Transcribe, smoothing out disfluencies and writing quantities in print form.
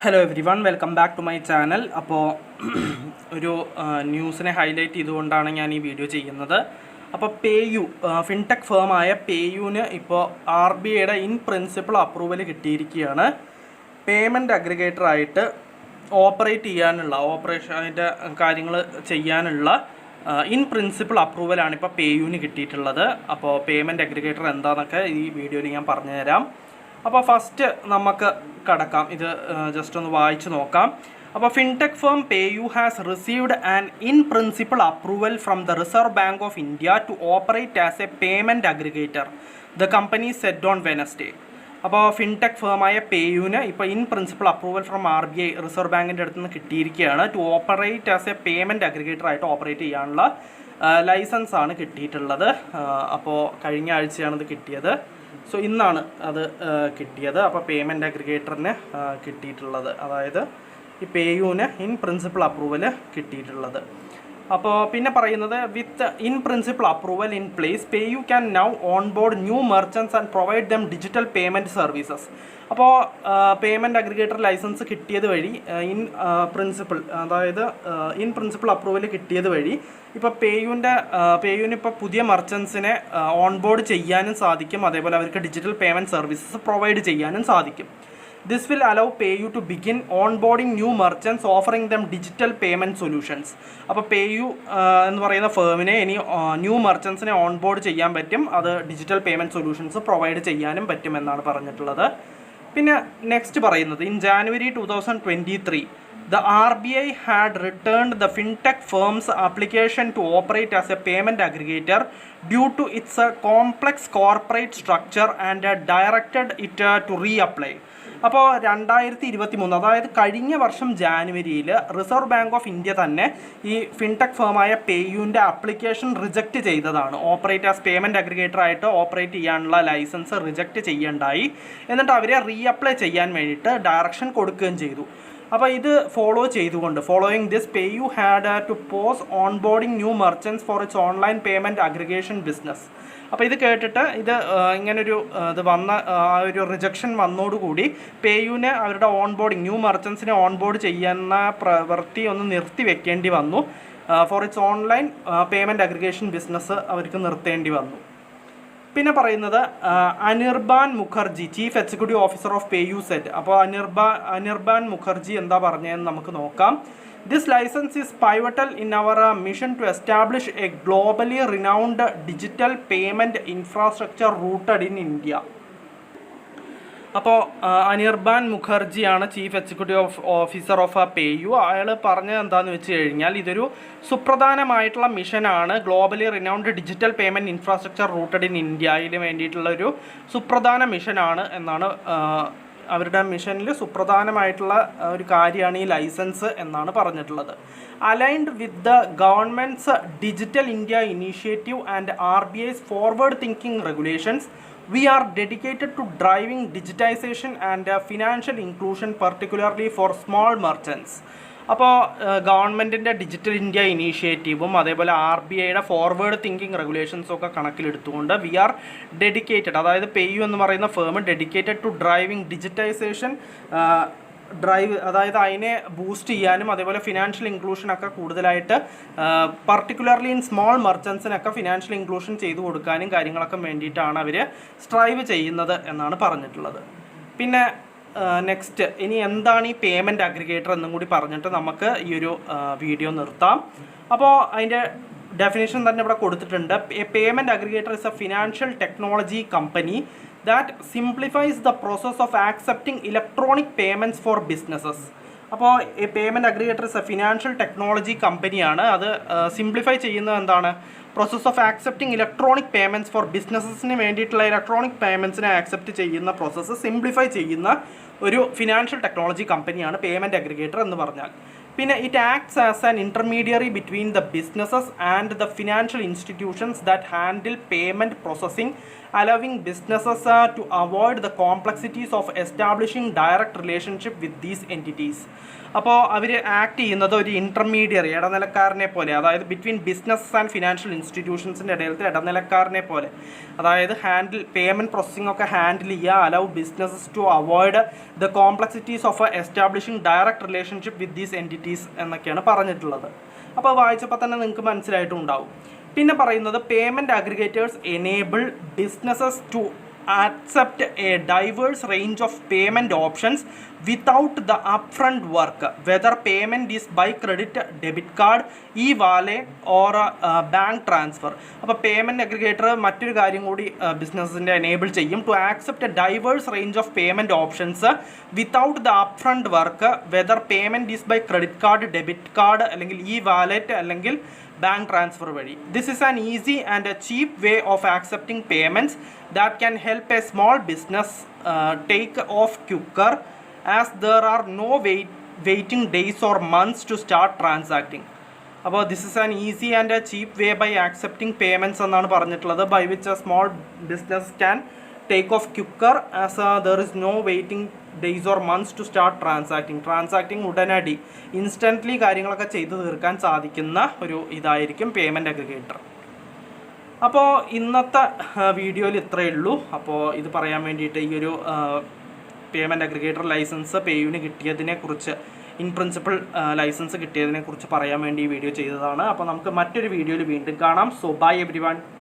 Hello everyone, welcome back to my channel. അപ്പോൾ ഒരു ന്യൂസിനെ highlight ചെയ്തുകൊണ്ടാണ് ഞാൻ ഈ വീഡിയോ ചെയ്യുന്നത്. അപ്പോൾ പേയു ഫിൻടെക് ഫേമായ പേയുവിന് ഇപ്പോൾ RBIയുടെ ഇൻ പ്രിൻസിപ്പിൾ അപ്രൂവൽ കിട്ടിയിരിക്കുകയാണ്. പേയ്മെൻറ്റ് അഗ്രിഗേറ്ററായിട്ട് ഓപ്പറേറ്റ് ചെയ്യാനുള്ള അതിൻ്റെ കാര്യങ്ങൾ ചെയ്യാനുള്ള ഇൻ പ്രിൻസിപ്പിൾ അപ്രൂവലാണ് ഇപ്പോൾ പേയുവിന് കിട്ടിയിട്ടുള്ളത്. അപ്പോൾ പേയ്മെൻറ്റ് അഗ്രിഗേറ്റർ എന്താണെന്നൊക്കെ ഈ വീഡിയോയിൽ ഞാൻ പറഞ്ഞുതരാം. അപ്പോൾ ഫസ്റ്റ് നമുക്ക് കടക്കാം, ഇത് ജസ്റ്റ് ഒന്ന് വായിച്ച് നോക്കാം. അപ്പോൾ fintech firm PayU has received an in principle approval from the Reserve Bank of India to operate as a payment aggregator. The company said on Wednesday. അപ്പോൾ ഫിൻടെക് ഫേമായ പേയുവിന് ഇപ്പോൾ in principle approval from RBI Reserve ബാങ്കിൻ്റെ അടുത്ത് നിന്ന് കിട്ടിയിരിക്കുകയാണ്. To operate as a payment അഗ്രിഗേറ്ററായിട്ട് operate ചെയ്യാനുള്ള ലൈസൻസാണ് കിട്ടിയിട്ടുള്ളത്. അപ്പോൾ കഴിഞ്ഞ ആഴ്ചയാണ് ഇത് കിട്ടിയത്. സോ ഇന്നാണ് അത് കിട്ടിയത്. അപ്പോൾ പേയ്മെൻറ്റ് അഗ്രിഗേറ്ററിന് കിട്ടിയിട്ടുള്ളത്, അതായത് ഈ പേയുവിന് ഇൻ പ്രിൻസിപ്പിൾ അപ്രൂവൽ കിട്ടിയിട്ടുള്ളത്. അപ്പോൾ പിന്നെ പറയുന്നത്, with in principle approval in place PayU can now on board new merchants and provide dum digital payment services. അപ്പോൾ പേയ്മെൻറ്റ് അഗ്രിഗേറ്റർ ലൈസൻസ് കിട്ടിയത് വഴി ഇൻ പ്രിൻസിപ്പിൾ അപ്രൂവൽ കിട്ടിയത് വഴി ഇപ്പോൾ പേയുവിന് ഇപ്പോൾ പുതിയ മെർച്ചൻസിനെ ഓൺ ബോർഡ് ചെയ്യാനും സാധിക്കും. അതേപോലെ അവർക്ക് ഡിജിറ്റൽ പേയ്മെൻറ്റ് സർവീസസ് പ്രൊവൈഡ് ചെയ്യാനും സാധിക്കും. This will allow PayU to begin onboarding new merchants offering them digital payment solutions. അപ്പോൾ പേയു എന്ന് പറയുന്ന ഫേമിനെ ഇനി ന്യൂ മെർച്ചൻസിനെ ഓൺബോർഡ് ചെയ്യാൻ പറ്റും. അത് ഡിജിറ്റൽ പേയ്മെൻറ്റ് സൊല്യൂഷൻസ് പ്രൊവൈഡ് ചെയ്യാനും പറ്റുമെന്നാണ് പറഞ്ഞിട്ടുള്ളത്. പിന്നെ നെക്സ്റ്റ് പറയുന്നത്, in January 2023 the RBI had returned the fintech firm's application to operate as a payment aggregator due to its complex corporate structure and directed it to reapply. അപ്പോൾ 2023, അതായത് കഴിഞ്ഞ വർഷം ജാനുവരിയിൽ reserve Bank of India തന്നെ ഈ fintech ഫേമായ പേയുവിൻ്റെ application reject ചെയ്തതാണ്. Operate as payment aggregator ആയിട്ട് operate ചെയ്യാനുള്ള licence reject ചെയ്യേണ്ടായി. എന്നിട്ട് അവരെ റീഅപ്ലൈ ചെയ്യാൻ വേണ്ടിയിട്ട് ഡയറക്ഷൻ കൊടുക്കുകയും ചെയ്തു. അപ്പോൾ ഇത് following this PayU had to pause onboarding new merchants for its online payment aggregation business. അപ്പോൾ ഇത് കേട്ടിട്ട് ഇങ്ങനൊരു വന്ന ഒരു റിജക്ഷൻ വന്നോടുകൂടി പേയുവിന് അവരുടെ ന്യൂ മെർച്ചൻസിനെ ഓൺബോർഡ് ചെയ്യുന്ന പ്രവൃത്തി ഒന്ന് നിർത്തി വെക്കേണ്ടി വന്നു. For its online payment aggregation business അവർക്ക് നിർത്തേണ്ടി വന്നു. പിന്നെ പറയുന്നത്, Anirban Mukherjee, chief executive officer of PayU said. അപ്പോൾ അനിർബാൻ മുഖർജി എന്താ പറഞ്ഞതെന്ന് നമുക്ക് നോക്കാം. This licence is pivotal in our mission to establish a globally renowned digital payment infrastructure rooted in India. അപ്പോൾ അനിർബാൻ മുഖർജിയാണ് chief executive officer of PayU. അയാൾ പറഞ്ഞത് എന്താണെന്ന് വെച്ച് കഴിഞ്ഞാൽ, ഇതൊരു സുപ്രധാനമായിട്ടുള്ള മിഷനാണ്. Globally renowned digital payment infrastructure rooted in ഇന്ത്യയിൽ വേണ്ടിയിട്ടുള്ളൊരു സുപ്രധാന മിഷനാണ് എന്നാണ് അവരുടെ മിഷനിൽ സുപ്രധാനമായിട്ടുള്ള ഒരു കാര്യമാണ് ഈ ലൈസൻസ് എന്നാണ് പറഞ്ഞിട്ടുള്ളത്. Aligned with the governments digital India initiative and RBI's forward thinking regulations, we are dedicated to driving digitization and financial inclusion, particularly for small merchants. അപ്പോൾ ഗവൺമെൻറ്റിൻ്റെ ഡിജിറ്റൽ ഇന്ത്യ ഇനീഷ്യേറ്റീവും അതേപോലെ RBIയുടെ ഫോർവേഡ് തിങ്കിങ് റെഗുലേഷൻസും ഒക്കെ കണക്കിലെടുത്തുകൊണ്ട് വി ആർ ഡെഡിക്കേറ്റഡ്, അതായത് PayU എന്ന് പറയുന്ന firm dedicated to driving digitisation, അതായത് അതിനെ ബൂസ്റ്റ് ചെയ്യാനും അതേപോലെ ഫിനാൻഷ്യൽ ഇൻക്ലൂഷനൊക്കെ കൂടുതലായിട്ട് പർട്ടിക്കുലർലി ഇൻ സ്മോൾ മെർച്ചൻസിനൊക്കെ ഫിനാൻഷ്യൽ ഇൻക്ലൂഷൻ ചെയ്തു കൊടുക്കാനും കാര്യങ്ങളൊക്കെ വേണ്ടിയിട്ടാണ് അവർ സ്ട്രൈവ് ചെയ്യുന്നത് എന്നാണ് പറഞ്ഞിട്ടുള്ളത്. പിന്നെ നെക്സ്റ്റ്, ഇനി എന്താണ് ഈ പേയ്മെൻറ്റ് അഗ്രിഗേറ്റർ എന്നും കൂടി പറഞ്ഞിട്ട് നമുക്ക് ഈ ഒരു വീഡിയോ നിർത്താം. അപ്പോൾ അതിൻ്റെ ഡെഫിനേഷൻ തന്നെ ഇവിടെ കൊടുത്തിട്ടുണ്ട്. A payment aggregator is a financial technology company that simplifies the process of accepting electronic payments for businesses. അപ്പോൾ ഈ payment aggregator is a financial technology കമ്പനിയാണ്. അത് സിംപ്ലിഫൈ ചെയ്യുന്നത് എന്താണ്? Process of accepting electronic payments for ബിസിനസ്സിന് വേണ്ടിയിട്ടുള്ള electronic പേയ്മെൻറ്റ്സിനെ accept ചെയ്യുന്ന പ്രോസസ്സ് സിംപ്ലിഫൈ ചെയ്യുന്ന ഒരു ഫിനാൻഷ്യൽ ടെക്നോളജി കമ്പനിയാണ് പേയ്മെൻറ്റ് അഗ്രിഗേറ്റർ എന്ന് പറഞ്ഞാൽ. പിന്നെ it acts as an intermediary between the businesses and the financial institutions that handle payment processing allowing businesses to avoid the complexities of establishing direct relationship with these entities. അപ്പോൾ അവർ act ചെയ്യുന്നത് ഒരു intermediary ഇടനിലക്കാരനെ പോലെ, അതായത് between business and financial ഇൻസ്റ്റിറ്റ്യൂഷൻസിൻ്റെ ഇടയിലത്തെ ഇടനിലക്കാരനെ പോലെ, അതായത് പേയ്മെൻറ്റ് പ്രോസസ്സിംഗ് ഒക്കെ ഹാൻഡിൽ ചെയ്യുക, allow businesses to avoid the complexities of establishing direct relationship with these entities എന്നൊക്കെയാണ് പറഞ്ഞിട്ടുള്ളത്. അപ്പോൾ വായിച്ചപ്പോൾ തന്നെ നിങ്ങൾക്ക് മനസ്സിലായിട്ടുണ്ടാവും. പിന്നെ പറയുന്നത് payment aggregators enable businesses to accept a diverse range of payment options without the upfront work, whether payment is by credit, debit card, e-wallet or bank transfer. അപ്പോൾ പേയ്മെൻറ്റ് അഗ്രിഗേറ്റർ മറ്റൊരു കാര്യം കൂടി ബിസിനസ്സിൻ്റെ എനേബിൾ ചെയ്യും, to accept a diverse range of payment options without the upfront work, whether payment is by credit card, debit card അല്ലെങ്കിൽ e wallet അല്ലെങ്കിൽ bank transfer വഴി. This is an easy and a cheap way of accepting payments that can help a small business take off quicker, as there are no waiting days or months to start transacting. അപ്പോൾ this is an easy and a cheap way by accepting payments എന്നാണ് പറഞ്ഞിട്ടുള്ളത്, by which a small business can take off quicker as there is no waiting days or months to start transacting ഉടനടി instantly കാര്യങ്ങളൊക്കെ ചെയ്തു തീർക്കാൻ സാധിക്കുന്ന ഒരു ഇതായിരിക്കും payment aggregator. അപ്പോൾ ഇന്നത്തെ വീഡിയോയിൽ ഇത്രയേ ഉള്ളൂ. അപ്പോൾ ഇത് പറയാൻ വേണ്ടിയിട്ട് ഈ ഒരു പേയ്മെൻറ്റ് അഗ്രിഗേറ്റർ ലൈസൻസ് പേയുവിന് കിട്ടിയതിനെക്കുറിച്ച്, ഇൻ പ്രിൻസിപ്പിൾ ലൈസൻസ് കിട്ടിയതിനെക്കുറിച്ച് പറയാൻ വേണ്ടി ഈ വീഡിയോ ചെയ്തതാണ്. അപ്പോൾ നമുക്ക് മറ്റൊരു വീഡിയോയിൽ വീണ്ടും കാണാം. So bye everyone.